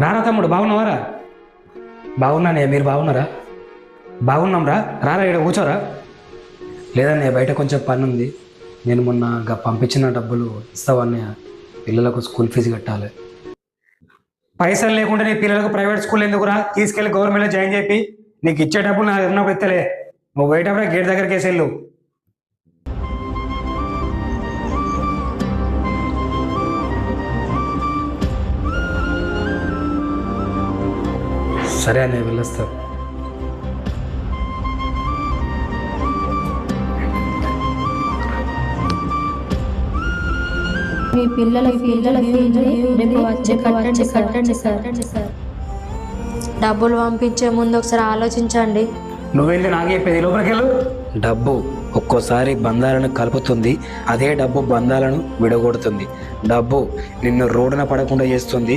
రారా తమ్ముడు, బాగున్నావారా? బాగున్నానే, మీరు బాగున్నారా? బాగున్నాం రా. రారా, ఇక్కడ కూర్చోరా. లేదన్నయ్య, బయట కొంచెం పని ఉంది. నేను మొన్న పంపించిన డబ్బులు ఇస్తావన్నయ్య, పిల్లలకు స్కూల్ ఫీజు కట్టాలి. పైసలు లేకుండా నీ పిల్లలకు ప్రైవేట్ స్కూల్ ఎందుకురా? తీసుకెళ్ళి గవర్నమెంట్లో జాయిన్ చెప్పి నీకు ఇచ్చే డబ్బులు నాకు ఉన్నప్పుడు ఇస్తలే. నువ్వు బయట గేట్ దగ్గరికి వేసేళ్ళు. సరే అన్నయ్య, వెళ్ళొస్తా. మీ పిల్లల రేపు వచ్చి కట్టండి సార్. డబ్బులు పంపించే ముందు ఒకసారి ఆలోచించండి. నువ్వెళ్ళి నాకు చెప్పేది, లోపలికెళ్ళు. డబ్బు ఒక్కోసారి బంధాలను కలుపుతుంది, అదే డబ్బు బంధాలను విడగొడుతుంది. డబ్బు నిన్ను రోడ్డున పడకుండా చేస్తుంది,